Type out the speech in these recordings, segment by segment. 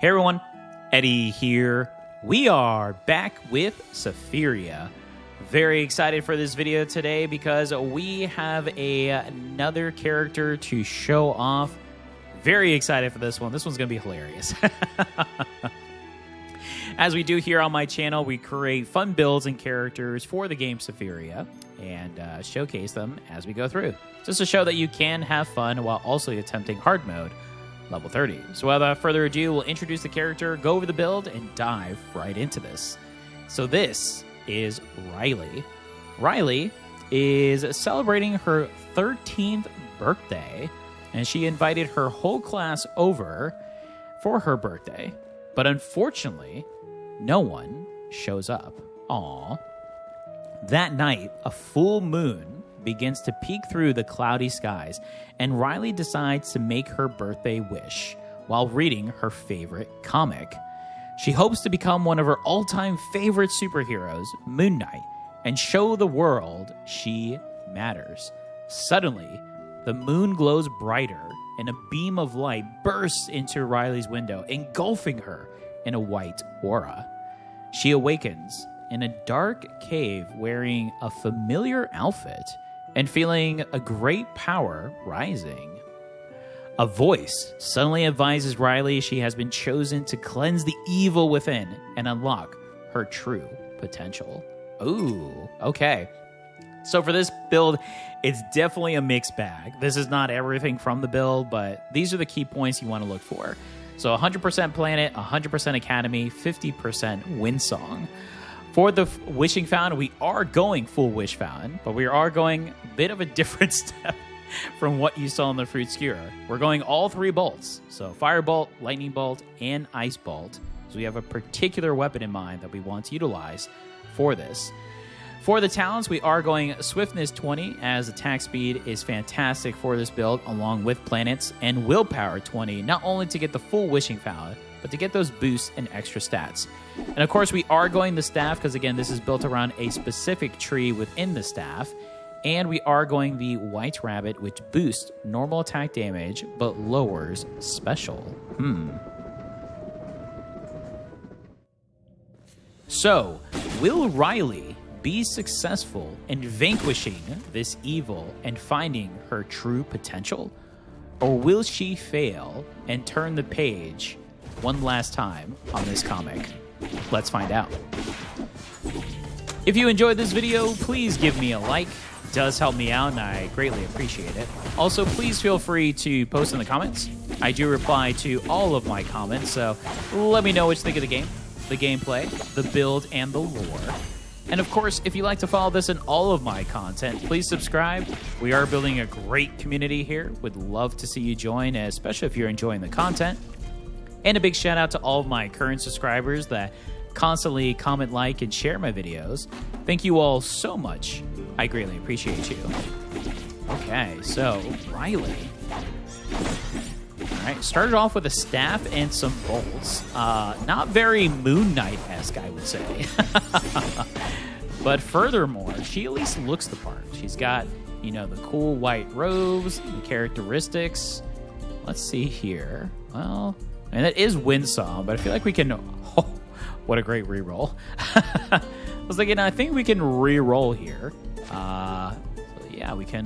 Hey everyone, Eddie here. We are back with Sephiria. Very excited for this video today because we have another character to show off. Very excited for this one. This one's going to be hilarious. As we do here on my channel, we create fun builds and characters for the game Sephiria and showcase them as we go through. Just to show that you can have fun while also attempting hard mode level 30. So without further ado, we'll introduce the character, go over the build, and dive right into this. So this is Rylie. Rylie is celebrating her 13th birthday, and she invited her whole class over for her birthday. But unfortunately, no one shows up. Aww. That night, a full moon begins to peek through the cloudy skies, and Rylie decides to make her birthday wish while reading her favorite comic. She hopes to become one of her all-time favorite superheroes, Moon Knight, and show the world she matters. Suddenly, the moon glows brighter, and a beam of light bursts into Rylie's window, engulfing her in a white aura. She awakens in a dark cave wearing a familiar outfit and feeling a great power rising. A voice suddenly advises Rylie she has been chosen to cleanse the evil within and unlock her true potential. Ooh, okay. So for this build, it's definitely a mixed bag. This is not everything from the build, but these are the key points you want to look for. So 100% Planet, 100% Academy, 50% Windsong. For the Wishing Fountain, we are going full Wish Fountain, but we are going a bit of a different step from what you saw in the Fruit Skewer. We're going all three bolts. So Fire Bolt, Lightning Bolt, and Ice Bolt. So we have a particular weapon in mind that we want to utilize for this. For the talents, we are going Swiftness 20, as attack speed is fantastic for this build, along with planets, and Willpower 20, not only to get the full Wishing Fountain, but to get those boosts and extra stats. And of course, we are going the staff, because again, this is built around a specific tree within the staff. And we are going the White Rabbit, which boosts normal attack damage, but lowers special. So, will Rylie be successful in vanquishing this evil and finding her true potential? Or will she fail and turn the page one last time on this comic? Let's find out. If you enjoyed this video, please give me a like. It does help me out, and I greatly appreciate it. Also, please feel free to post in the comments. I do reply to all of my comments, so let me know what you think of the game, the gameplay, the build, and the lore. And of course, if you like to follow this and all of my content, please subscribe. We are building a great community here. Would love to see you join, especially if you're enjoying the content. And a big shout out to all of my current subscribers that constantly comment, like, and share my videos. Thank you all so much. I greatly appreciate you. Okay, so Rylie. All right, started off with a staff and some bolts. Not very Moon Knight-esque, I would say. But furthermore, she at least looks the part. She's got, you know, the cool white robes, the characteristics. Let's see here. Well, and that is Windsong, but I feel like we can... Oh, what a great reroll. I was thinking, I think we can reroll here. So yeah, we can...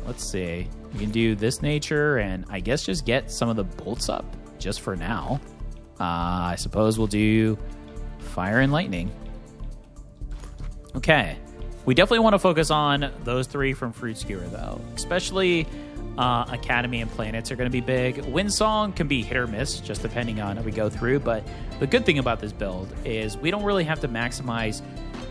let's see. We can do this nature and I guess just get some of the bolts up just for now. I suppose we'll do fire and lightning. Okay. We definitely want to focus on those three from Fruit Skewer, though. Especially Academy and Planets are going to be big. Windsong can be hit or miss, just depending on how we go through. But the good thing about this build is we don't really have to maximize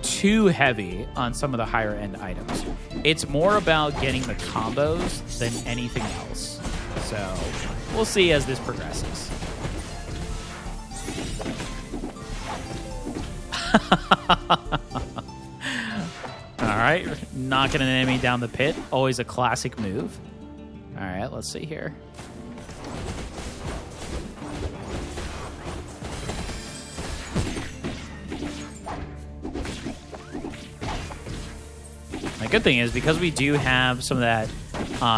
too heavy on some of the higher end items. It's more about getting the combos than anything else. So we'll see as this progresses. All right, knocking an enemy down the pit. Always a classic move. All right, let's see here. The good thing is, because we do have some of that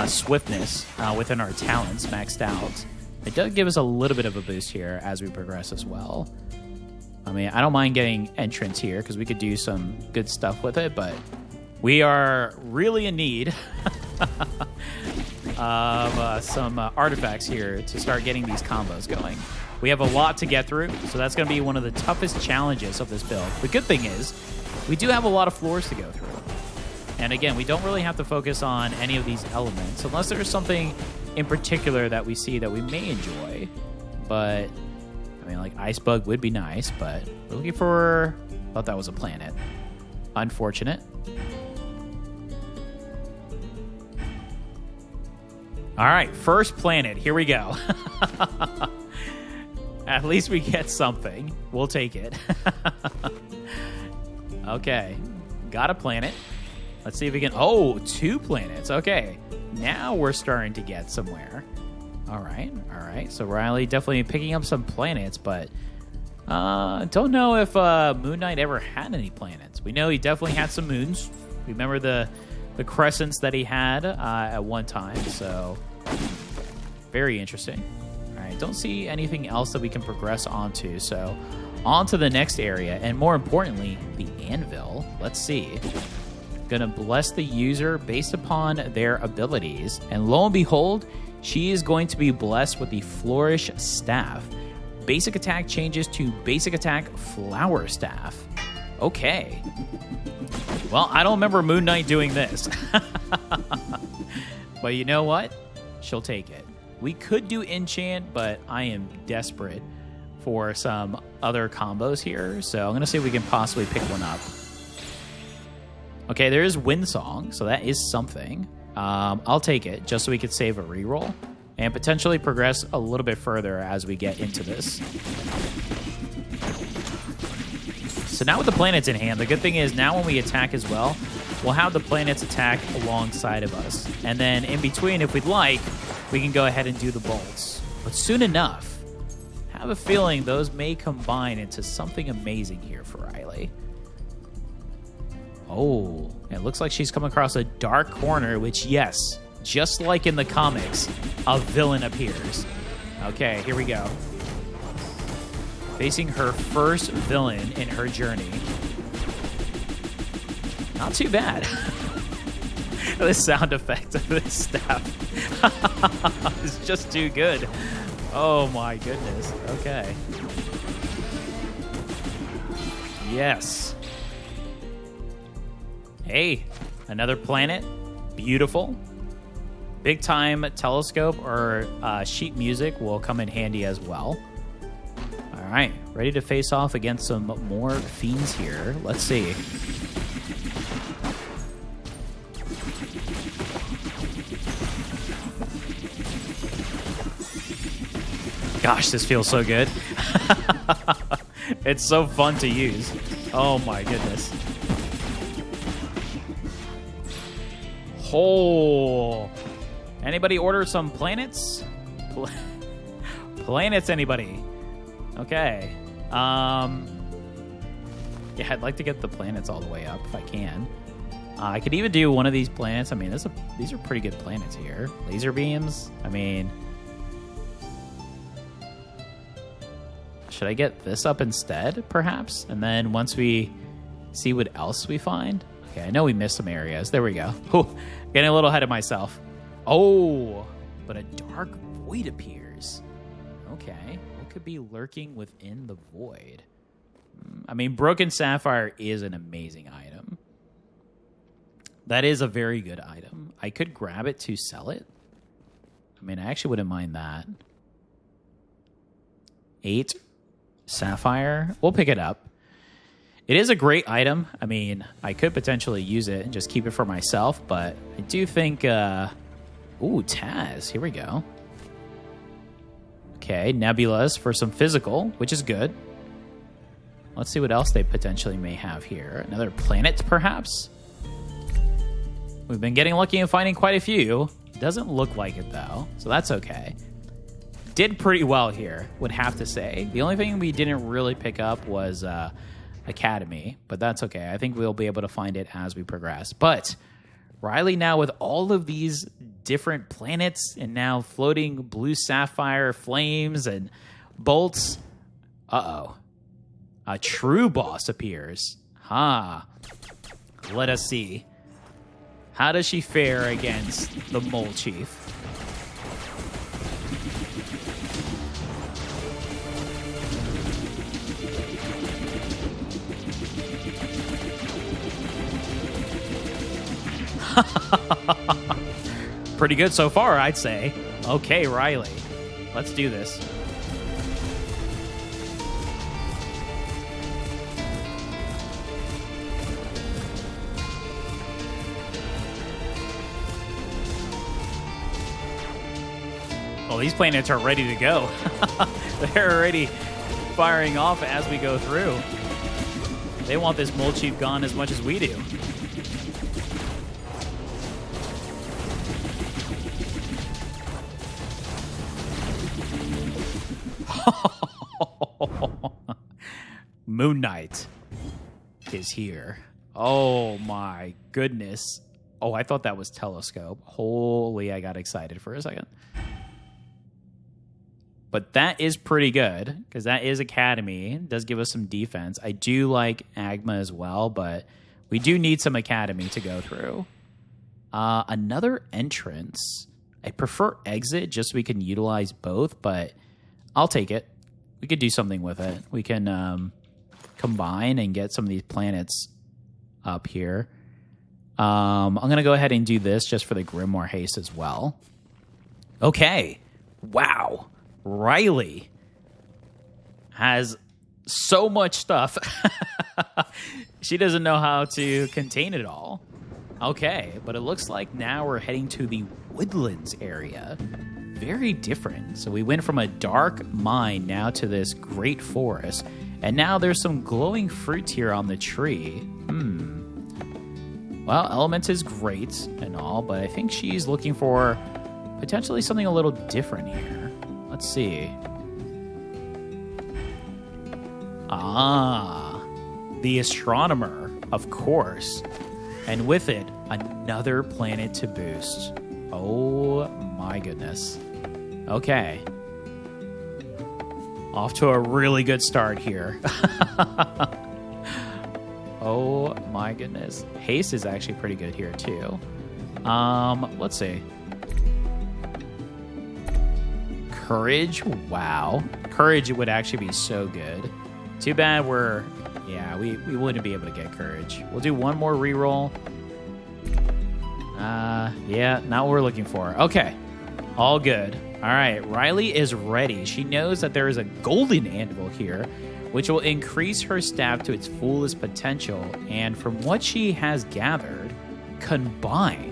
swiftness within our talents maxed out, It does give us a little bit of a boost here as we progress as well. I mean, I don't mind getting entrance here because we could do some good stuff with it, but we are really in need of some artifacts here to start getting these combos going. We have a lot to get through, so that's going to be one of the toughest challenges of this build. The good thing is we do have a lot of floors to go through. And again, we don't really have to focus on any of these elements unless there's something in particular that we see that we may enjoy. But I mean, like Ice Bug would be nice, but we're looking for... thought that was a planet. Unfortunate. All right, first planet. Here we go. At least we get something. We'll take it. Okay, got a planet. Let's see if we can... oh, 2 planets. Okay, now we're starting to get somewhere. All right. So Rylie definitely picking up some planets, but don't know if Moon Knight ever had any planets. We know he definitely had some moons. Remember the crescents that he had at one time, so very interesting. All right, don't see anything else that we can progress onto, so on to the next area, and more importantly, the anvil. Let's see. Gonna bless the user based upon their abilities, and lo and behold, she is going to be blessed with the Flourish Staff. Basic attack changes to basic attack Flower Staff. Okay. Well, I don't remember Moon Knight doing this. But you know what? She'll take it. We could do enchant, but I am desperate for some other combos here, so I'm going to see if we can possibly pick one up. Okay, there is Windsong, so that is something. I'll take it, just so we could save a reroll and potentially progress a little bit further as we get into this. So now with the planets in hand, the good thing is now when we attack as well, we'll have the planets attack alongside of us. And then in between, if we'd like, we can go ahead and do the bolts. But soon enough, I have a feeling those may combine into something amazing here for Rylie. Oh, it looks like she's come across a dark corner, which, yes, just like in the comics, a villain appears. Okay, here we go. Facing her first villain in her journey. Not too bad. The sound effect of this staff is just too good. Oh my goodness. Okay. Yes. Hey, another planet. Beautiful. Big time telescope or sheet music will come in handy as well. All right, ready to face off against some more fiends here. Let's see. Gosh, this feels so good. It's so fun to use. Oh my goodness. Oh. Anybody order some planets? Planets, anybody? Okay. Yeah, I'd like to get the planets all the way up if I can. I could even do one of these planets. I mean, these are pretty good planets here. Laser beams. I mean, should I get this up instead, perhaps? And then once we see what else we find. Okay, I know we missed some areas. There we go. Ooh, getting a little ahead of myself. Oh, but a dark void appears. Okay, what could be lurking within the void? I mean, Broken Sapphire is an amazing item. That is a very good item. I could grab it to sell it. I mean, I actually wouldn't mind that. 8 Sapphire. We'll pick it up. It is a great item. I mean, I could potentially use it and just keep it for myself, but I do think... ooh, Taz. Here we go. Okay, Nebulas for some physical, which is good. Let's see what else they potentially may have here. Another planet, perhaps? We've been getting lucky and finding quite a few. Doesn't look like it, though, so that's okay. Did pretty well here, would have to say. The only thing we didn't really pick up was Academy, but that's okay. I think we'll be able to find it as we progress. But Rylie now with all of these different planets and now floating blue sapphire flames and bolts. Uh-oh. A true boss appears. Let us see. How does she fare against the Mole Chief? Pretty good so far, I'd say. Okay, Rylie. Let's do this. Well, these planets are ready to go. They're already firing off as we go through. They want this Mole Chief gone as much as we do. Moon Knight is here. Oh my goodness. Oh, I thought that was Telescope. Holy, I got excited for a second. But that is pretty good, because that is Academy. It does give us some defense. I do like Agma as well, but we do need some Academy to go through. Another entrance. I prefer Exit just so we can utilize both, but I'll take it. We could do something with it. We can combine and get some of these planets up here. I'm going to go ahead and do this just for the Grimoire Haste as well. Okay. Wow. Rylie has so much stuff. She doesn't know how to contain it all. Okay, but it looks like now we're heading to the Woodlands area. Very different. So we went from a dark mine now to this great forest. And now there's some glowing fruit here on the tree. Well, Elements is great and all, but I think she's looking for potentially something a little different here. Let's see. The Astronomer, of course. And with it, another planet to boost. Oh my goodness. Okay. Off to a really good start here. Oh my goodness. Haste is actually pretty good here too. Let's see. Courage, wow. Courage would actually be so good. Too bad we wouldn't be able to get Courage. We'll do one more reroll. Yeah, not what we're looking for. Okay, all good. All right, Rylie is ready. She knows that there is a golden anvil here, which will increase her staff to its fullest potential. And from what she has gathered, combine.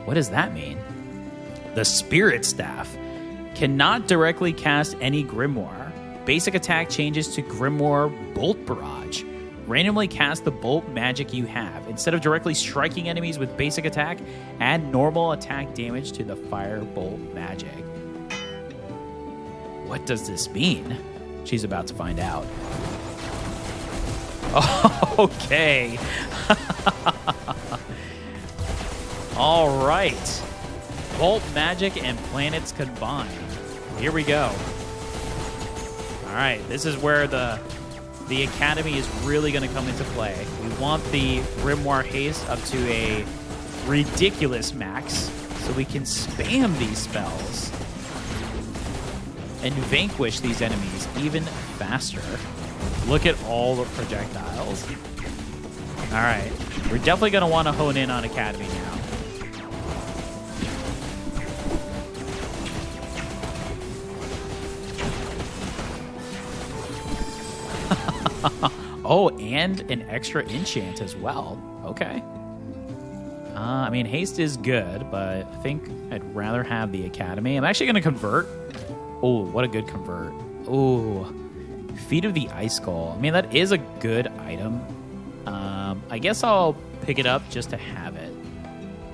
What does that mean? The Spirit Staff cannot directly cast any Grimoire. Basic attack changes to Grimoire Bolt Barrage. Randomly cast the bolt magic you have. Instead of directly striking enemies with basic attack, add normal attack damage to the fire bolt magic. What does this mean? She's about to find out. Okay. All right. Bolt magic and planets combined. Here we go. All right, this is where the Academy is really going to come into play. We want the Grimoire Haste up to a ridiculous max so we can spam these spells and vanquish these enemies even faster. Look at all the projectiles. All right, we're definitely going to want to hone in on Academy now. Oh, and an extra enchant as well. Okay. I mean, haste is good, but I think I'd rather have the Academy. I'm actually going to convert. Oh, what a good convert. Oh, Feet of the Ice Skull. I mean, that is a good item. I guess I'll pick it up just to have it.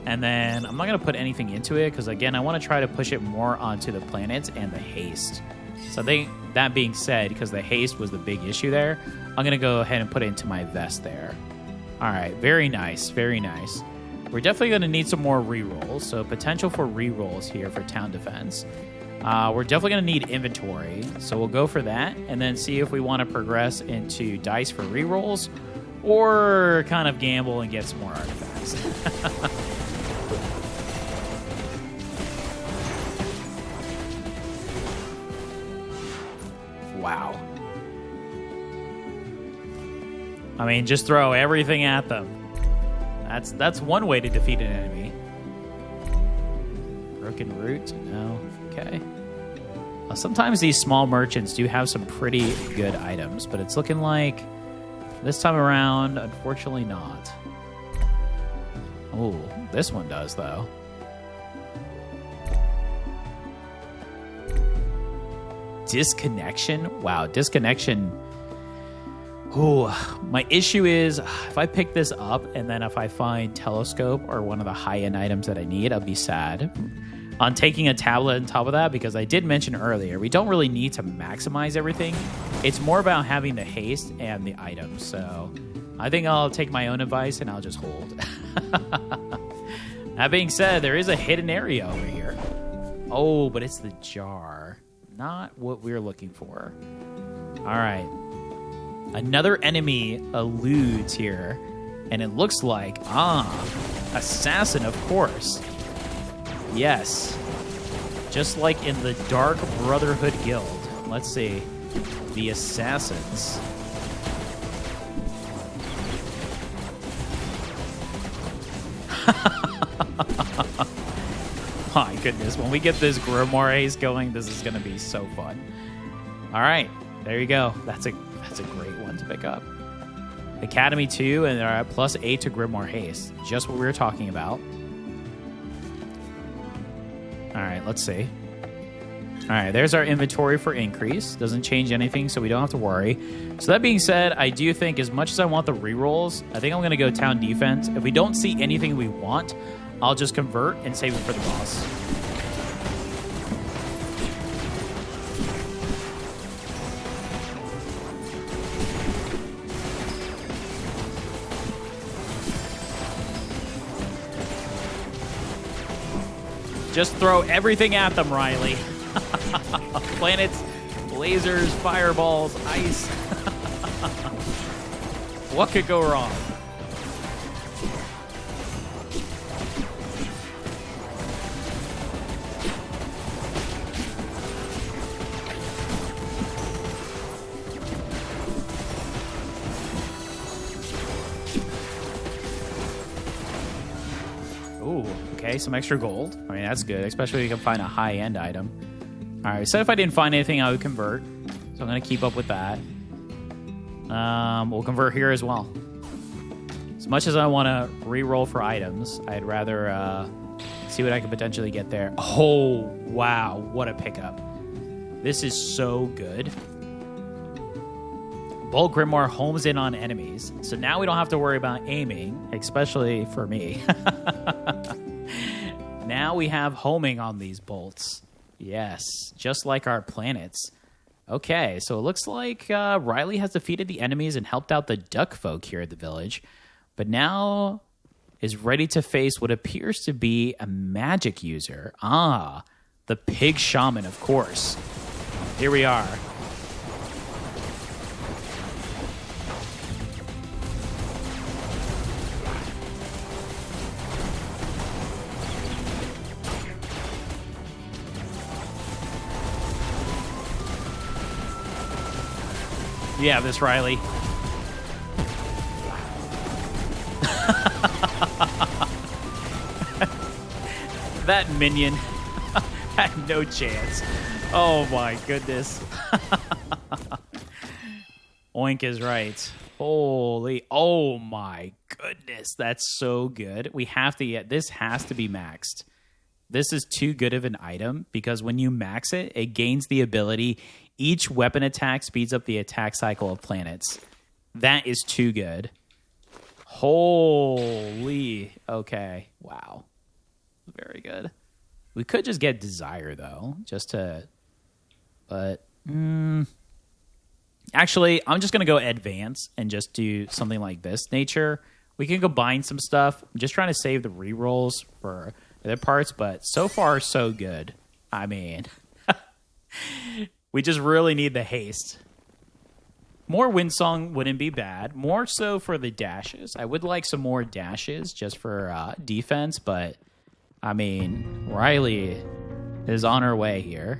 And then I'm not going to put anything into it because, again, I want to try to push it more onto the planets and the haste. So I think that being said, because the haste was the big issue there, I'm going to go ahead and put it into my vest there. All right, very nice, very nice. We're definitely going to need some more rerolls, so potential for rerolls here for town defense. We're definitely going to need inventory, so we'll go for that, and then see if we want to progress into dice for rerolls, or kind of gamble and get some more artifacts. Wow. I mean, just throw everything at them. That's one way to defeat an enemy. Broken root? No. Okay. Sometimes these small merchants do have some pretty good items, but it's looking like this time around, unfortunately not. Oh, this one does, though. Disconnection? Wow, disconnection. Ooh, my issue is if I pick this up and then if I find telescope or one of the high-end items that I need, I'll be sad on taking a tablet on top of that, because I did mention earlier, we don't really need to maximize everything. It's more about having the haste and the items. So I think I'll take my own advice and I'll just hold. That being said, there is a hidden area over here. Oh, but it's the jar. Not what we're looking for. All right. Another enemy eludes here, and it looks like, assassin, of course. Yes. Just like in the Dark Brotherhood Guild. Let's see. The assassins. My goodness, when we get this Grimoire Haze going, this is going to be so fun. All right, there you go. That's a great one to pick up. Academy 2, and they're at +8 to Grimoire Haste. Just what we were talking about. All right, let's see. All right, there's our inventory for increase. Doesn't change anything, so we don't have to worry. So that being said, I do think as much as I want the rerolls, I think I'm going to go town defense. If we don't see anything we want, I'll just convert and save it for the boss. Just throw everything at them, Rylie. Planets, lasers, fireballs, ice. What could go wrong? Ooh, okay, some extra gold. I mean, that's good, especially if you can find a high-end item. All right, so if I didn't find anything, I would convert. So I'm going to keep up with that. We'll convert here as well. As much as I want to re-roll for items, I'd rather see what I could potentially get there. Oh, wow, what a pickup. This is so good. Bold Grimoire homes in on enemies. So now we don't have to worry about aiming, especially for me. Now we have homing on these bolts. Yes, just like our planets. Okay, so it looks like Rylie has defeated the enemies and helped out the duck folk here at the village, but now is ready to face what appears to be a magic user. Ah, the pig shaman, of course. Here we are. You have this, Rylie. That minion had no chance. Oh my goodness. Oink is right. Holy, oh my goodness. That's so good. We have to get, this has to be maxed. This is too good of an item because when you max it, it gains the ability. Each weapon attack speeds up the attack cycle of planets. That is too good. Holy. Okay. Wow. Very good. We could just get Desire, though, just to... But... Actually, I'm just going to go Advance and just do something like this nature, We can combine some stuff. I'm just trying to save the rerolls for other parts, but so far, so good. I mean, we just really need the haste. More Windsong wouldn't be bad. More so for the dashes. I would like some more dashes just for defense, but I mean, Rylie is on her way here.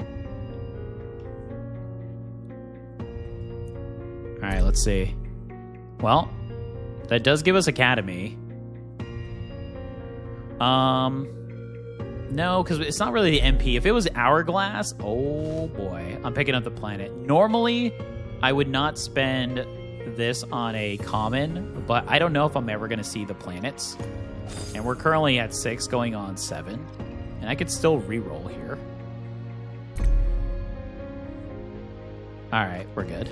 All right, let's see. Well, that does give us Academy. No, because it's not really the MP. If it was Hourglass, oh boy, I'm picking up the planet. Normally, I would not spend this on a common, but I don't know if I'm ever going to see the planets. And we're currently at 6 going on 7. And I could still reroll here. All right, we're good.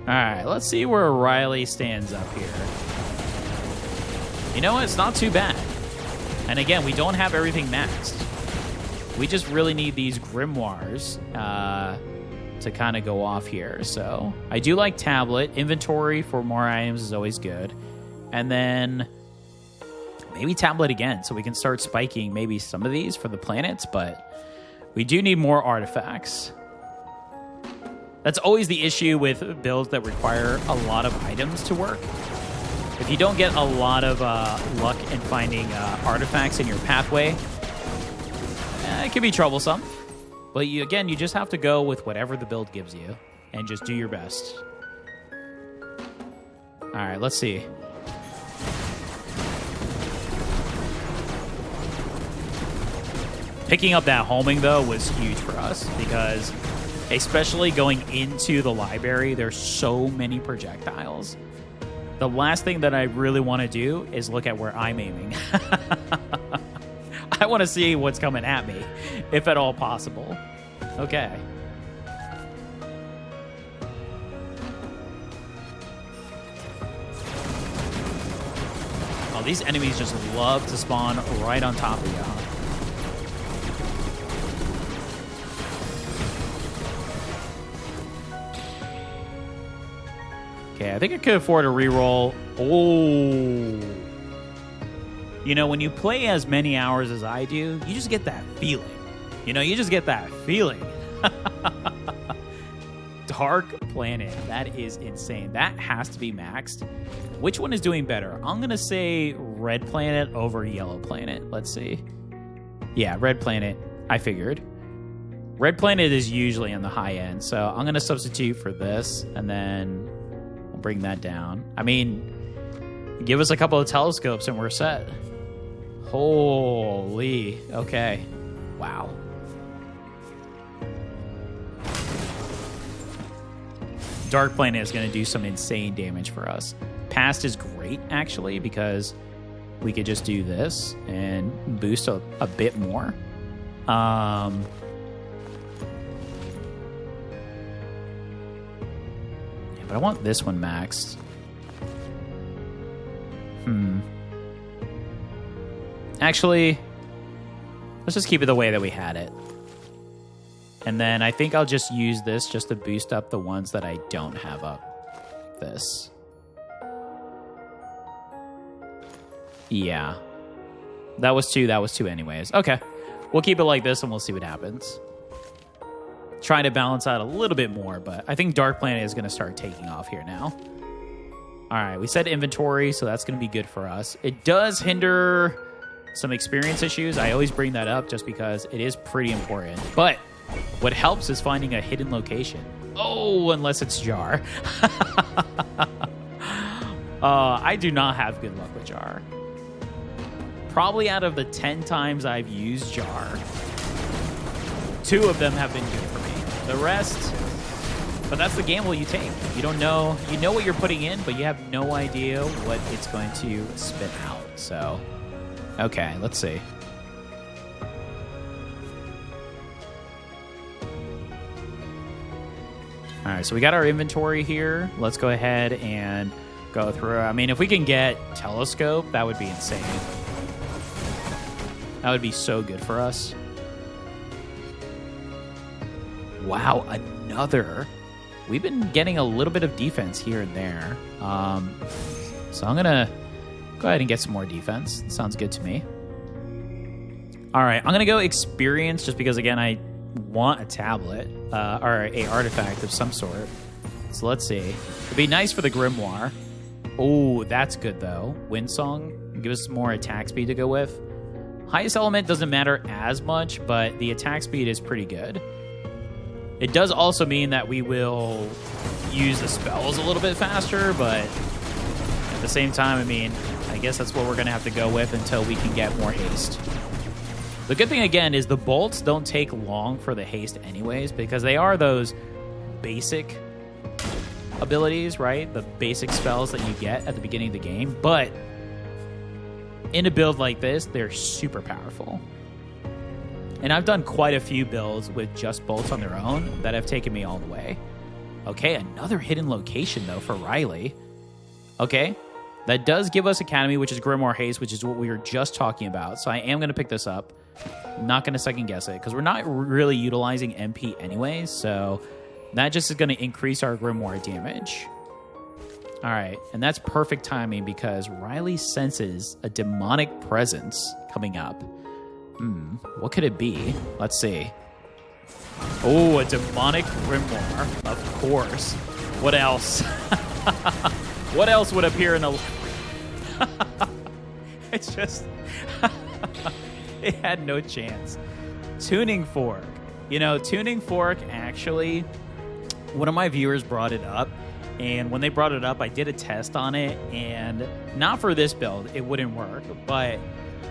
All right, let's see where Rylie stands up here. You know what? It's not too bad. And again, we don't have everything maxed. We just really need these grimoires to kind of go off here. So I do like tablet. Inventory for more items is always good. And then maybe tablet again so we can start spiking maybe some of these for the planets. But we do need more artifacts. That's always the issue with builds that require a lot of items to work. If you don't get a lot of luck in finding artifacts in your pathway, it can be troublesome. But you just have to go with whatever the build gives you and just do your best. All right, let's see. Picking up that homing, though, was huge for us because especially going into the library, there's so many projectiles. The last thing that I really want to do is look at where I'm aiming. I want to see what's coming at me, if at all possible. Okay. Oh, these enemies just love to spawn right on top of you. Okay, I think I could afford a reroll. Oh. You know, when you play as many hours as I do, you just get that feeling. You just get that feeling. Dark Planet. That is insane. That has to be maxed. Which one is doing better? I'm going to say Red Planet over Yellow Planet. Let's see. Yeah, Red Planet. I figured. Red Planet is usually on the high end, so I'm going to substitute for this, and then we'll bring that down. I mean, give us a couple of telescopes and we're set. Holy. Okay. Wow. Dark Planet is going to do some insane damage for us. Past is great, actually, because we could just do this and boost a bit more. Yeah, but I want this one maxed. Actually, let's just keep it the way that we had it. And then I think I'll just use this just to boost up the ones that I don't have up. This. Yeah. That was two anyways. Okay. We'll keep it like this and we'll see what happens. Trying to balance out a little bit more, but I think Dark Planet is going to start taking off here now. All right, we said inventory, so that's going to be good for us. It does hinder some experience issues. I always bring that up just because it is pretty important. But what helps is finding a hidden location. Oh, unless it's Jar. I do not have good luck with Jar. Probably out of the 10 times I've used Jar, 2 of them have been good for me. The rest, but that's the gamble you take. You don't know, you know what you're putting in, but you have no idea what it's going to spit out. So, okay, let's see. All right, so we got our inventory here. Let's go ahead and go through. I mean, if we can get telescope, that would be insane. That would be so good for us. Wow, another. We've been getting a little bit of defense here and there. So I'm going to Go ahead and get some more defense. Sounds good to me. All right, I'm going to go experience just because, again, I want a tablet or a artifact of some sort. So let's see. It'd be nice for the Grimoire. Oh, that's good, though. Windsong. Give us some more attack speed to go with. Highest element doesn't matter as much, but the attack speed is pretty good. It does also mean that we will use the spells a little bit faster, but at the same time, I mean, I guess that's what we're going to have to go with until we can get more haste. The good thing, again, is the bolts don't take long for the haste anyways, because they are those basic abilities, right? The basic spells that you get at the beginning of the game, but in a build like this, they're super powerful. And I've done quite a few builds with just bolts on their own that have taken me all the way. Okay, another hidden location, though, for Rylie. Okay, that does give us Academy, which is Grimoire Haste, which is what we were just talking about. So I am going to pick this up. I'm not going to second guess it, because we're not really utilizing MP anyways, so that just is going to increase our Grimoire damage. All right, and that's perfect timing because Rylie senses a demonic presence coming up. What could it be? Let's see. Oh, a demonic Grimoire, of course. What else? What else would appear in a... It's just... It had no chance. Tuning Fork. You know, Tuning Fork actually... One of my viewers brought it up, and when they brought it up, I did a test on it, and not for this build, it wouldn't work, but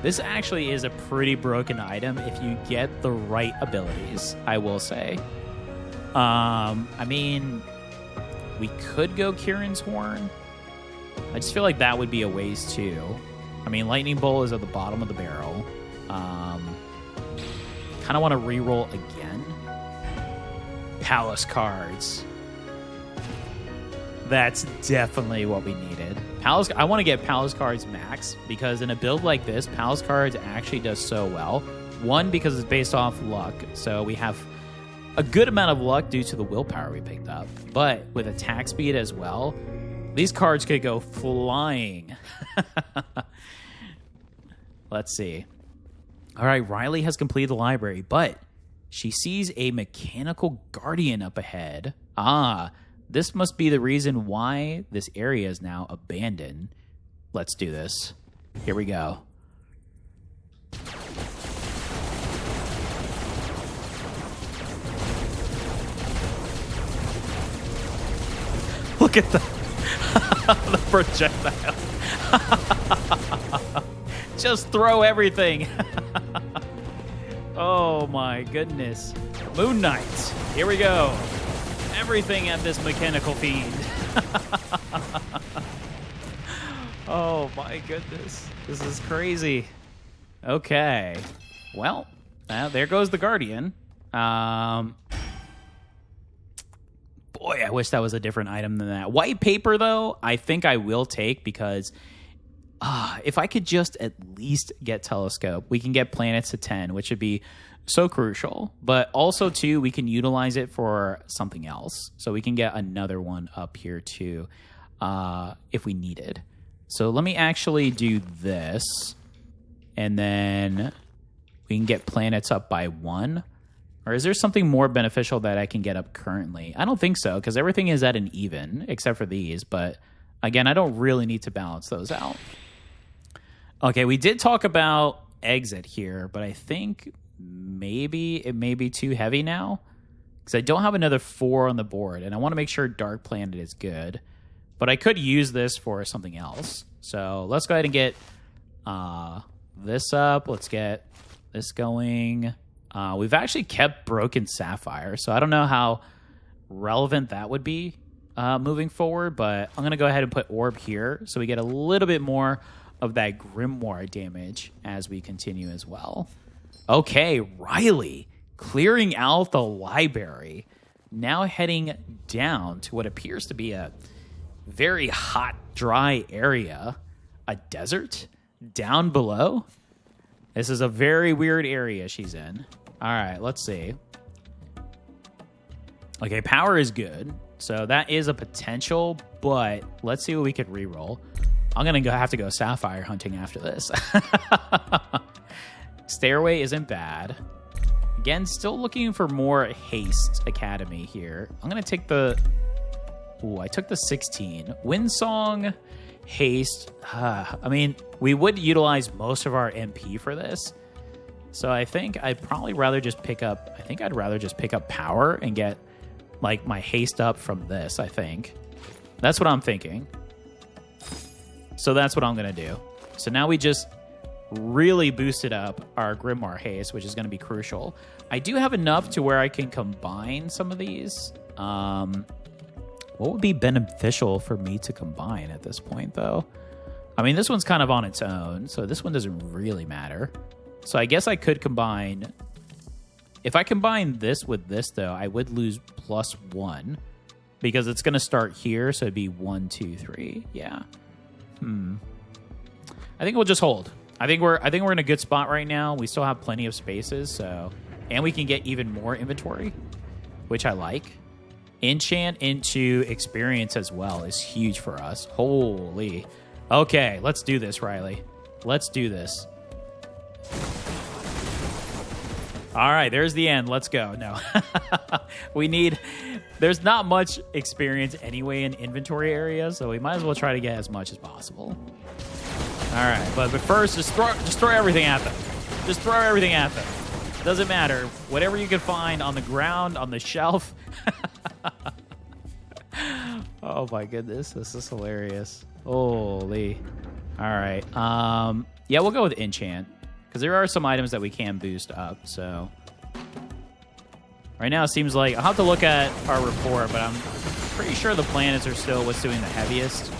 this actually is a pretty broken item if you get the right abilities, I will say. I mean, we could go Kieran's Horn. I just feel like that would be a waste too. I mean, Lightning Bolt is at the bottom of the barrel. Kind of want to reroll again. Palace cards. That's definitely what we needed. Palace. I want to get Palace cards max because in a build like this, Palace cards actually does so well. One, because it's based off luck, so we have a good amount of luck due to the willpower we picked up. But with attack speed as well, these cards could go flying. Let's see. All right, Rylie has completed the library, but she sees a mechanical guardian up ahead. Ah, this must be the reason why this area is now abandoned. Let's do this. Here we go. Look at the projectile. Just throw everything. Oh my goodness. Moon Knight. Here we go. Everything at this mechanical fiend. Oh my goodness. This is crazy. Okay. Well, there goes the Guardian. Boy, I wish that was a different item than that. White paper, though, I think I will take because if I could just at least get Telescope, we can get planets to 10, which would be so crucial. But also, too, we can utilize it for something else. So we can get another one up here, too, if we needed. So let me actually do this, and then we can get planets up by 1. Or is there something more beneficial that I can get up currently? I don't think so, because everything is at an even, except for these. But, again, I don't really need to balance those out. Okay, we did talk about exit here, but I think maybe it may be too heavy now, because I don't have another 4 on the board, and I want to make sure Dark Planet is good. But I could use this for something else. So let's go ahead and get this up. Let's get this going. We've actually kept Broken Sapphire, so I don't know how relevant that would be moving forward, but I'm going to go ahead and put Orb here so we get a little bit more of that Grimoire damage as we continue as well. Okay, Rylie clearing out the library, now heading down to what appears to be a very hot, dry area, a desert down below. This is a very weird area she's in. All right, let's see. Okay, power is good. So that is a potential, but let's see what we could reroll. I'm going to have to go sapphire hunting after this. Stairway isn't bad. Again, still looking for more haste academy here. I'm going to take the... Ooh, I took the 16. Windsong, haste. I mean, we would utilize most of our MP for this. So I think I'd probably rather just pick up... I think I'd rather just pick up power and get, like, my haste up from this, I think. That's what I'm thinking. So that's what I'm going to do. So now we just really boosted up our Grimoire haste, which is going to be crucial. I do have enough to where I can combine some of these. What would be beneficial for me to combine at this point, though? I mean, this one's kind of on its own, so this one doesn't really matter. So I guess I could combine... If I combine this with this, though, I would lose +1 because it's going to start here, so it'd be 1, 2, 3. Yeah. I think we'll just hold. I think we're in a good spot right now. We still have plenty of spaces, so... And we can get even more inventory, which I like. Enchant into experience as well is huge for us. Holy. Okay, let's do this, Rylie. Let's do this. All right, there's the end. Let's go. No. We need... There's not much experience anyway in inventory areas, so we might as well try to get as much as possible. All right, but first, just throw everything at them. Just throw everything at them. Doesn't matter. Whatever you can find on the ground, on the shelf. Oh my goodness, this is hilarious. Holy. All right. Yeah, we'll go with enchant because there are some items that we can boost up. So right now it seems like I'll have to look at our report, but I'm pretty sure the planets are still what's doing the heaviest.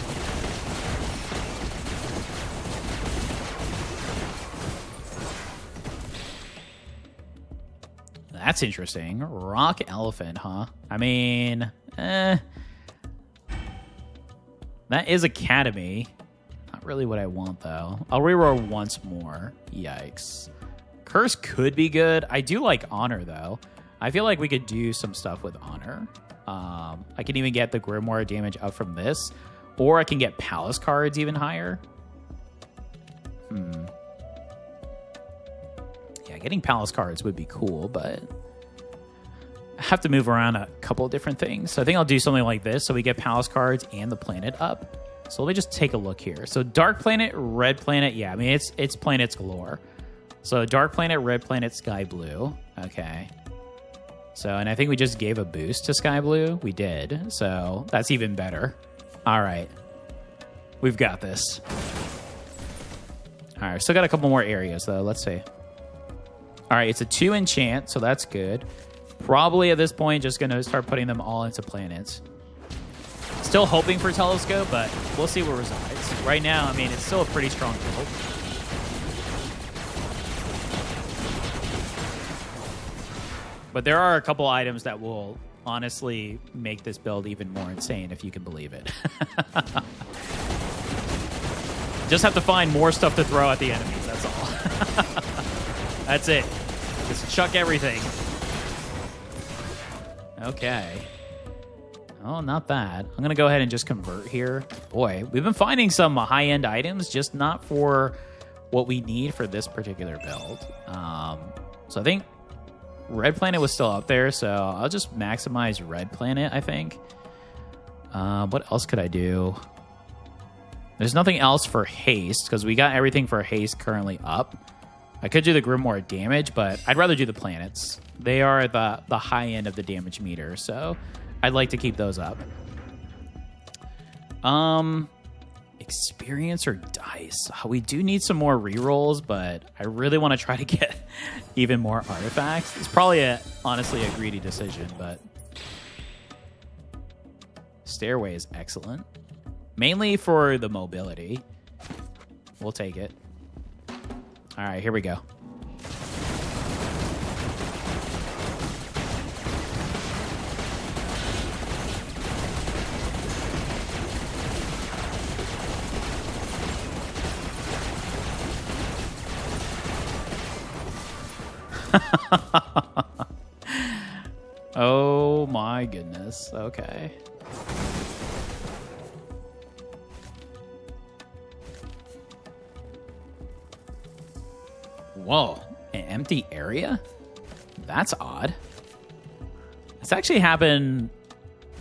That's interesting. Rock elephant, huh? I mean, that is academy. Not really what I want, though. I'll reroll once more. Yikes. Curse could be good. I do like honor, though. I feel like we could do some stuff with honor. I can even get the Grimoire damage up from this, or I can get palace cards even higher. Yeah, getting palace cards would be cool, but I have to move around a couple of different things. So I think I'll do something like this so we get palace cards and the planet up. So let me just take a look here. So dark planet, red planet. Yeah, I mean, it's planets galore. So dark planet, red planet, sky blue. Okay. So, and I think we just gave a boost to sky blue. We did. So that's even better. All right. We've got this. All right. Still got a couple more areas, though. Let's see. All right, it's a 2 enchant, so that's good. Probably at this point, just going to start putting them all into planets. Still hoping for telescope, but we'll see where it resides. Right now, I mean, it's still a pretty strong build. But there are a couple items that will honestly make this build even more insane, if you can believe it. Just have to find more stuff to throw at the enemies, that's all. That's it. Just chuck everything. Okay. Oh, not bad. I'm going to go ahead and just convert here. Boy, we've been finding some high-end items, just not for what we need for this particular build. So I think red planet was still up there, so I'll just maximize red planet, I think. What else could I do? There's nothing else for haste, because we got everything for haste currently up. I could do the Grimoire damage, but I'd rather do the planets. They are the high end of the damage meter, so I'd like to keep those up. Experience or dice? We do need some more rerolls, but I really want to try to get even more artifacts. It's probably honestly a greedy decision, but stairway is excellent. Mainly for the mobility. We'll take it. All right, here we go. Oh my goodness. Okay. Whoa, an empty area? That's odd. It's actually happened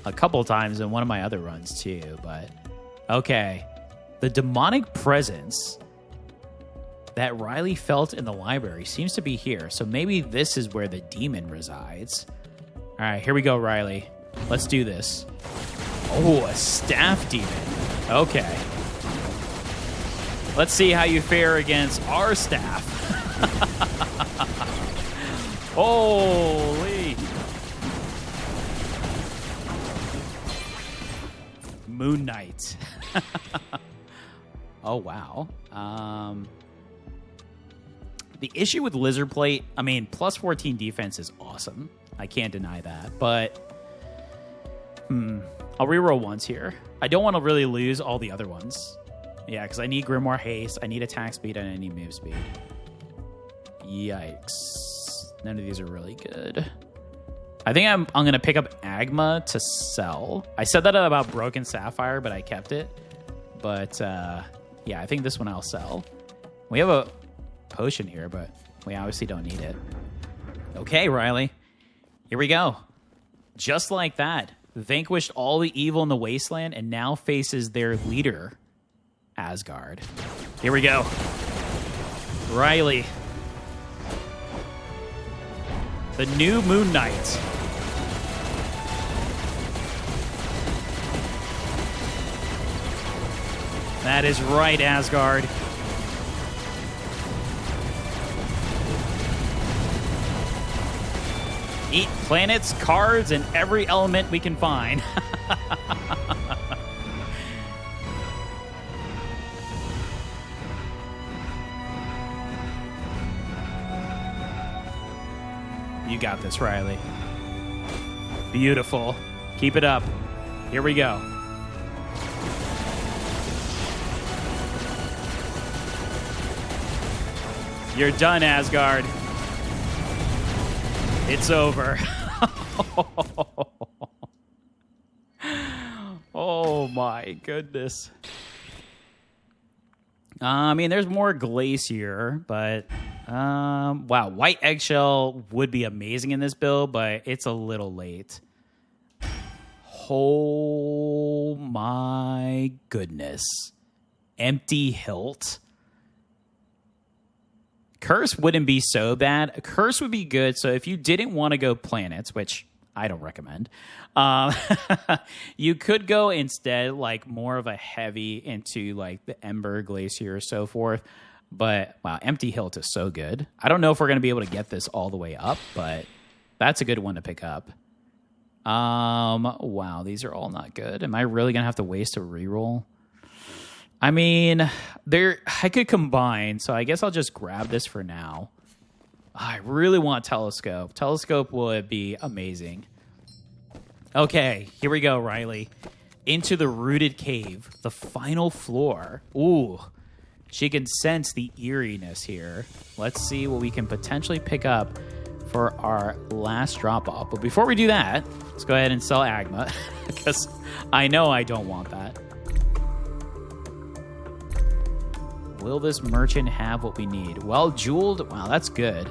a couple times in one of my other runs too, but okay. The demonic presence that Rylie felt in the library seems to be here, so maybe this is where the demon resides. All right, here we go, Rylie. Let's do this. Oh, a staff demon. Okay. Let's see how you fare against our staff. Holy. Moon Knight. Oh, wow. The issue with Lizard Plate, I mean, plus 14 defense is awesome. I can't deny that. But I'll reroll once here. I don't want to really lose all the other ones. Yeah, because I need Grimoire Haste, I need attack speed, and I need move speed. Yikes. None of these are really good. I think I'm going to pick up Agma to sell. I said that about Broken Sapphire, but I kept it. But, yeah, I think this one I'll sell. We have a potion here, but we obviously don't need it. Okay, Rylie. Here we go. Just like that. Vanquished all the evil in the Wasteland and now faces their leader, Asgard. Here we go. Rylie. The new Moon Knight. That is right, Asgard. Eat planets, cards, and every element we can find. You got this, Rylie. Beautiful. Keep it up. Here we go. You're done, Asgard. It's over. Oh my goodness. I mean, there's more Glacier, but wow, White Eggshell would be amazing in this build, but it's a little late. Oh my goodness. Empty Hilt. Curse wouldn't be so bad. Curse would be good. So if you didn't want to go planets, which I don't recommend, you could go instead like more of a heavy into like the Ember Glacier or so forth. But wow, Empty Hilt is so good. I don't know if we're going to be able to get this all the way up, but that's a good one to pick up. Wow, these are all not good. Am I really going to have to waste a reroll? I mean, I could combine, so I guess I'll just grab this for now. I really want Telescope. Telescope would be amazing. Okay, here we go, Rylie. Into the Rooted Cave, the final floor. Ooh, she can sense the eeriness here. Let's see what we can potentially pick up for our last drop-off. But before we do that, let's go ahead and sell Agma, because I know I don't want that. Will this merchant have what we need? Well, jeweled. Wow, that's good.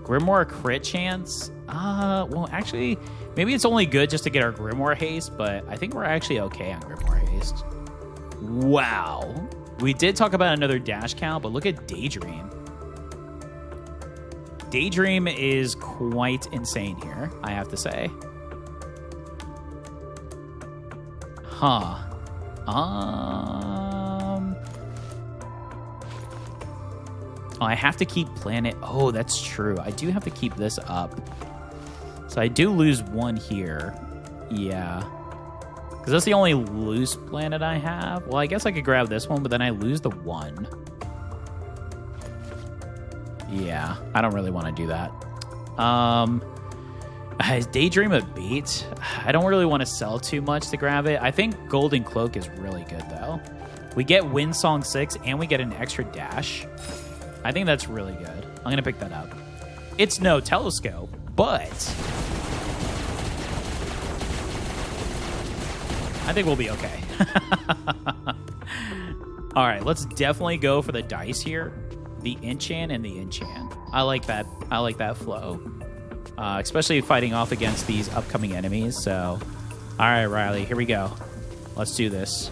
Grimoire crit chance. Well, actually, maybe it's only good just to get our Grimoire haste, but I think we're actually okay on Grimoire haste. Wow. We did talk about another dash count, but look at Daydream. Daydream is quite insane here, I have to say. Huh. Oh, I have to keep planet. Oh, that's true. I do have to keep this up. So I do lose one here. Yeah. Because that's the only loose planet I have. Well, I guess I could grab this one, but then I lose the one. Yeah, I don't really want to do that. Is Daydream a beat? I don't really want to sell too much to grab it. I think Golden Cloak is really good, though. We get Windsong 6, and we get an extra dash. I think that's really good. I'm going to pick that up. It's no Telescope, but I think we'll be okay. All right, let's definitely go for the dice here. the enchant and the enchant. I like that. I like that flow, especially fighting off against these upcoming enemies. So, all right, Rylie, here we go. Let's do this.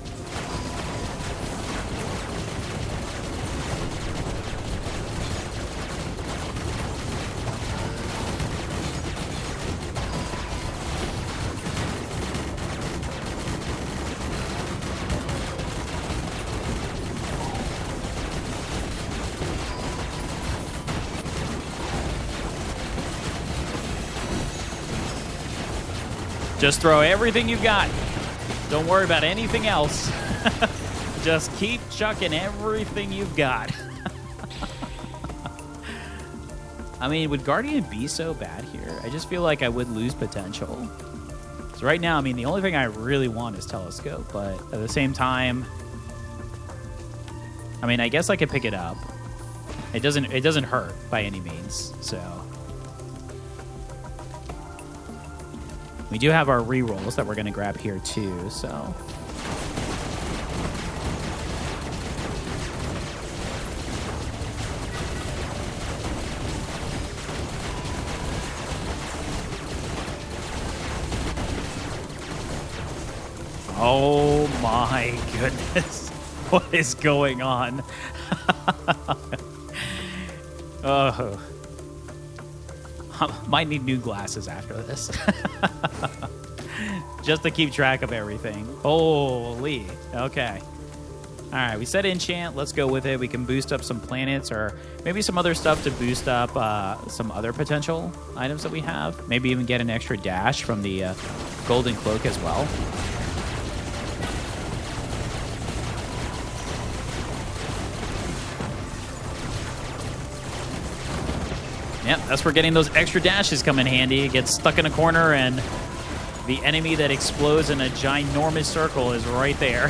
Just throw everything you've got. Don't worry about anything else. Just keep chucking everything you've got. I mean, would Guardian be so bad here? I just feel like I would lose potential. So right now, I mean, the only thing I really want is Telescope, but at the same time, I mean, I guess I could pick it up. It doesn't hurt by any means, so. We do have our rerolls that we're going to grab here too, so. Oh my goodness. What is going on? Oh. Might need new glasses after this. Just to keep track of everything. Holy. Okay. All right, we said enchant. Let's go with it. We can boost up some planets or maybe some other stuff to boost up some other potential items that we have. Maybe even get an extra dash from the golden cloak as well. Yep, that's where getting those extra dashes come in handy. It gets stuck in a corner, and the enemy that explodes in a ginormous circle is right there.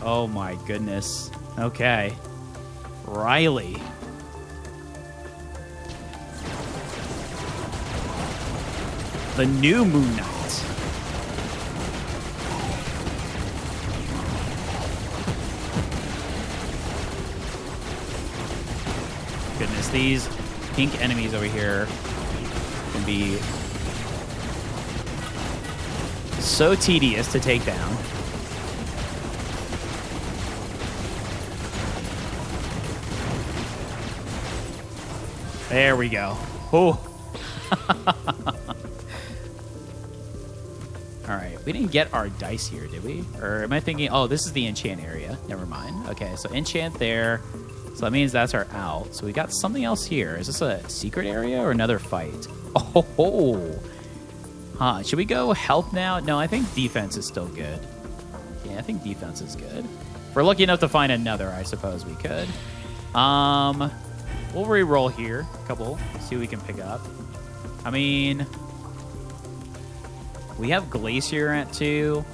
Oh my goodness. Okay. Rylie. The new Moon Knight. Goodness, these pink enemies over here can be so tedious to take down. There we go. Oh. All right, we didn't get our dice here, did we? Or am I thinking, oh, this is the enchant area. Never mind. Okay, so enchant there. So that means that's our out. So we got something else here. Is this a secret area or another fight? Oh, huh. Should we go health now? No, I think defense is still good. Yeah, I think defense is good. If we're lucky enough to find another, I suppose we could. We'll re-roll here. A couple. See what we can pick up. I mean, we have Glacier at 2.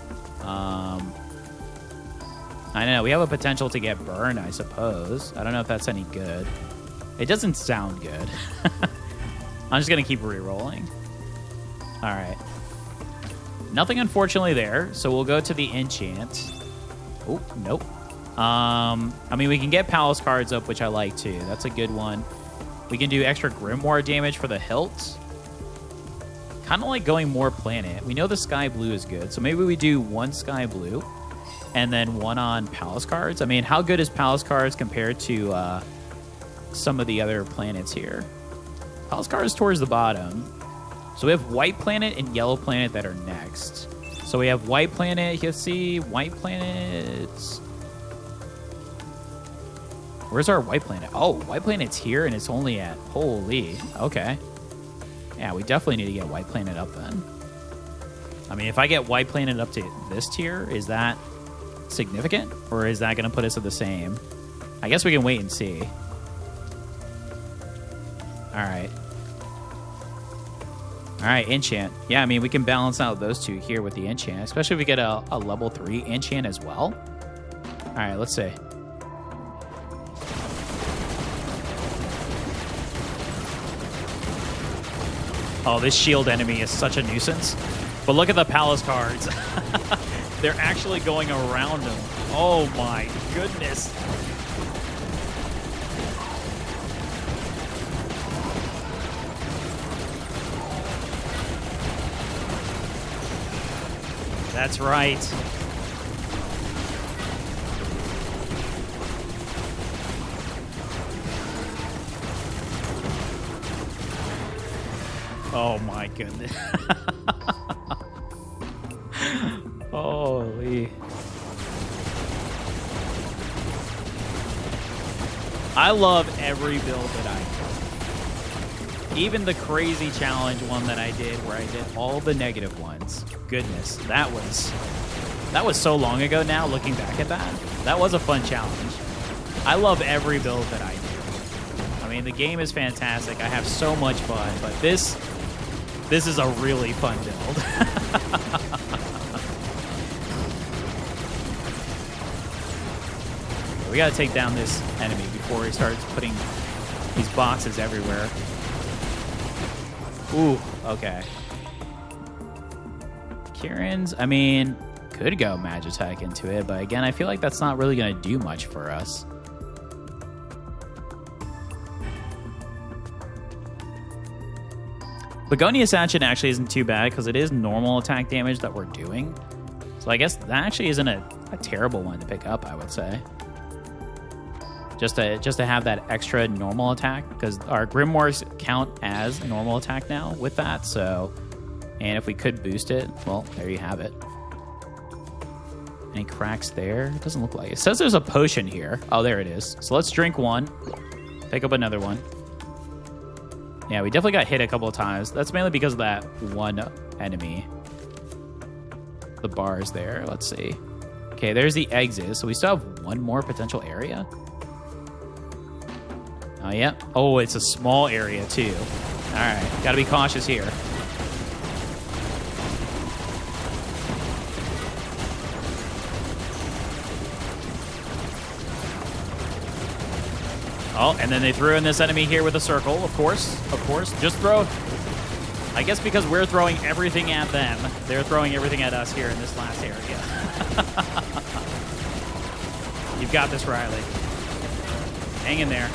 I know, we have a potential to get burned, I suppose. I don't know if that's any good. It doesn't sound good. I'm just going to keep re-rolling. All right. Nothing, unfortunately, there. So we'll go to the enchant. Oh, nope. I mean, we can get palace cards up, which I like, too. That's a good one. We can do extra grimoire damage for the hilt. Kind of like going more planet. We know the sky blue is good, so maybe we do 1 sky blue. And then 1 on palace cards. I mean, how good is palace cards compared to some of the other planets here? Palace cards towards the bottom. So we have white planet and yellow planet that are next. So we have white planet. You can see white planets. Where's our white planet? Oh, white planet's here, and it's only at... Holy. Okay. Yeah, we definitely need to get white planet up then. I mean, if I get white planet up to this tier, is that significant, or is that going to put us at the same? I guess we can wait and see. All right, enchant. Yeah, I mean, we can balance out those two here with the enchant, especially if we get a level 3 enchant as well. All right, let's see. Oh, this shield enemy is such a nuisance. But look at the palace cards. They're actually going around them. Oh my goodness. That's right. Oh my goodness. Holy. I love every build that I do. Even the crazy challenge one that I did where I did all the negative ones. Goodness, that was so long ago now, looking back at that. That was a fun challenge. I love every build that I do. I mean, the game is fantastic. I have so much fun, but this is a really fun build. We gotta take down this enemy before he starts putting these boxes everywhere. Ooh, okay. Kieran's, I mean, could go Magitech into it, but again, I feel like that's not really gonna do much for us. Begonia's Action actually isn't too bad because it is normal attack damage that we're doing. So I guess that actually isn't a terrible one to pick up, I would say. Just to have that extra normal attack, because our Grimoires count as normal attack now with that, so... And if we could boost it, well, there you have it. Any cracks there? It doesn't look like it. It says there's a potion here. Oh, there it is. So let's drink one. Pick up another one. Yeah, we definitely got hit a couple of times. That's mainly because of that one enemy. The bars there. Let's see. Okay, there's the exit. So we still have one more potential area. Oh, yeah. Oh, it's a small area, too. All right. Got to be cautious here. Oh, and then they threw in this enemy here with a circle, of course. Of course. Just throw... I guess because we're throwing everything at them, they're throwing everything at us here in this last area. You've got this, Rylie. Hang in there.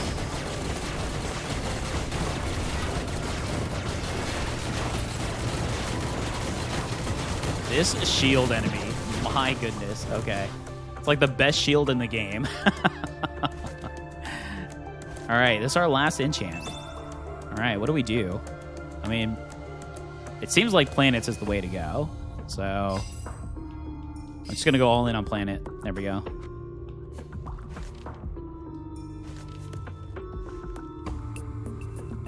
This shield enemy, my goodness. Okay. It's like the best shield in the game. All right, this is our last enchant. All right, what do we do? I mean, it seems like planets is the way to go. So I'm just going to go all in on planet. There we go.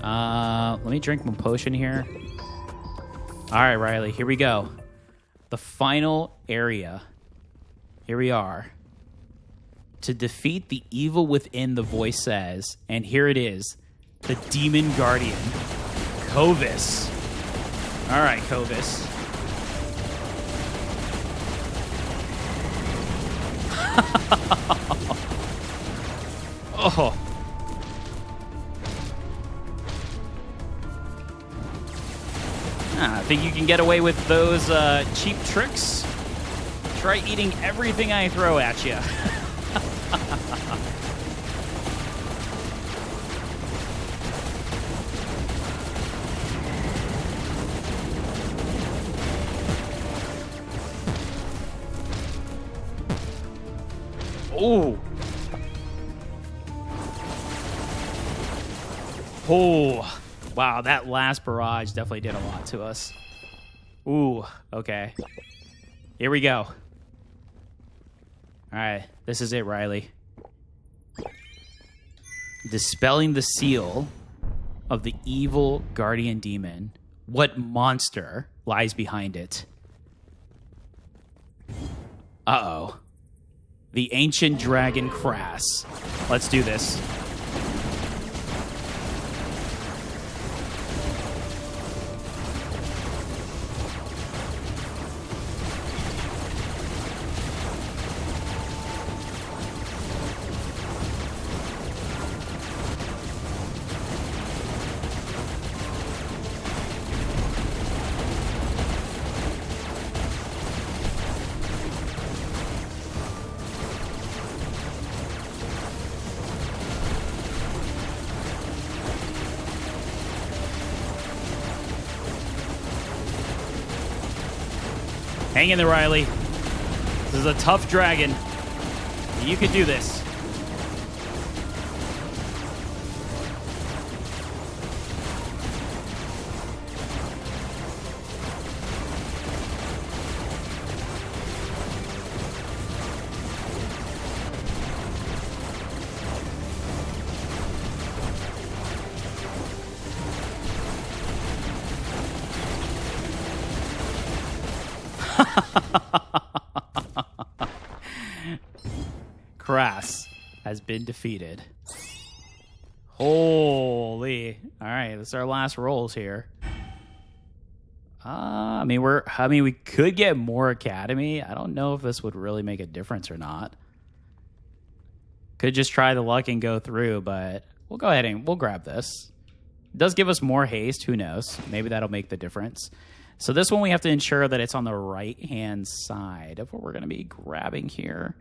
Let me drink my potion here. All right, Rylie, here we go. The final area. Here we are. To defeat the evil within, the voice says, and here it is, the Demon Guardian, Kovis. All right, Kovis. Oh. I think you can get away with those cheap tricks. Try eating everything I throw at you. Oh. Oh. Wow, that last barrage definitely did a lot to us. Ooh, okay. Here we go. All right, this is it, Rylie. Dispelling the seal of the evil guardian demon. What monster lies behind it? Uh-oh. The ancient dragon Crass. Let's do this. Hang in there, Rylie. This is a tough dragon. You can do this. Crass has been defeated. Holy. All right, this is our last rolls here. I mean, we could get more Academy. I don't know if this would really make a difference or not. Could just try the luck and go through, but we'll go ahead and we'll grab this. It does give us more haste. Who knows? Maybe that'll make the difference. So this one we have to ensure that it's on the right-hand side of what we're going to be grabbing here.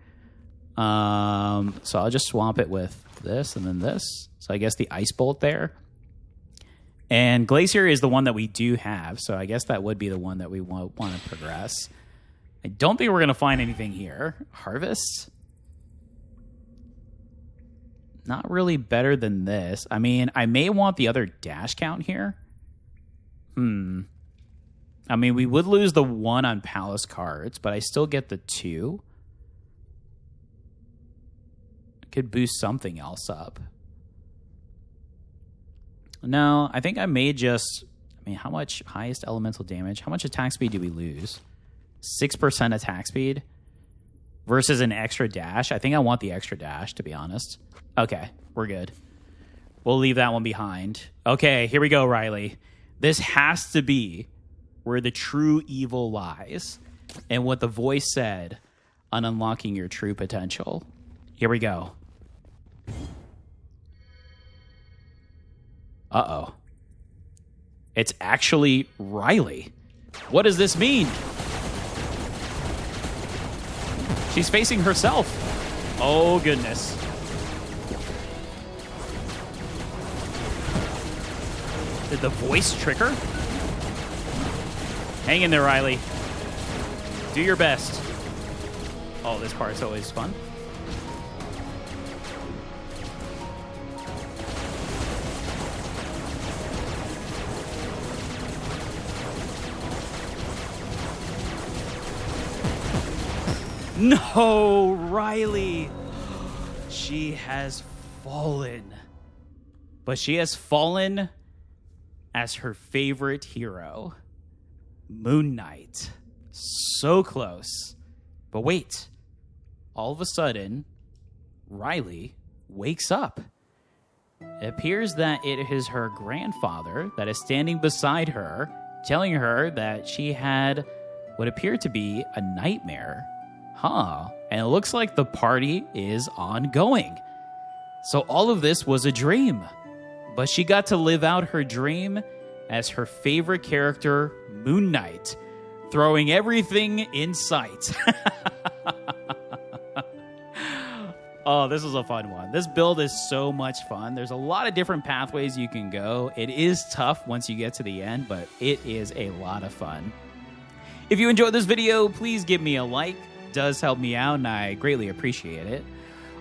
So I'll just swap it with this and then this. So I guess the Ice Bolt there. And Glacier is the one that we do have, so I guess that would be the one that we want to progress. I don't think we're going to find anything here. Harvest? Not really better than this. I mean, I may want the other dash count here. I mean, we would lose the 1 on Palace cards, but I still get the 2. I could boost something else up. No, I think I may just... I mean, how much highest elemental damage? How much attack speed do we lose? 6% attack speed versus an extra dash. I think I want the extra dash, to be honest. Okay, we're good. We'll leave that one behind. Okay, here we go, Rylie. This has to be where the true evil lies and what the voice said on unlocking your true potential. Here we go. Uh-oh. It's actually Rylie. What does this mean? She's facing herself. Oh, goodness. Did the voice trick her? Hang in there, Rylie. Do your best. Oh, this part's always fun. No, Rylie. She has fallen. But she has fallen as her favorite hero. Moon Knight. So close. But wait. All of a sudden, Rylie wakes up. It appears that it is her grandfather that is standing beside her, telling her that she had what appeared to be a nightmare. And it looks like the party is ongoing. So all of this was a dream. But she got to live out her dream as her favorite character, Moon Knight, throwing everything in sight. Oh, this was a fun one. This build is so much fun. There's a lot of different pathways you can go. It is tough once you get to the end, but it is a lot of fun. If you enjoyed this video, please give me a like. It does help me out, and I greatly appreciate it.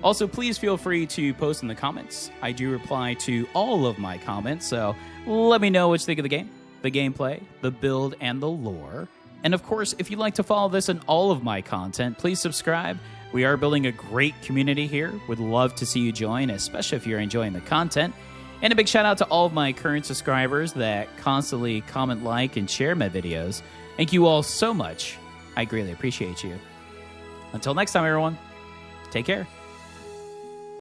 Also, please feel free to post in the comments. I do reply to all of my comments, so let me know what you think of the game, the gameplay, the build, and the lore. And of course, if you'd like to follow this and all of my content, please subscribe. We are building a great community here. Would love to see you join, especially if you're enjoying the content. And a big shout out to all of my current subscribers that constantly comment, like, and share my videos. Thank you all so much. I greatly appreciate you. Until next time, everyone, take care.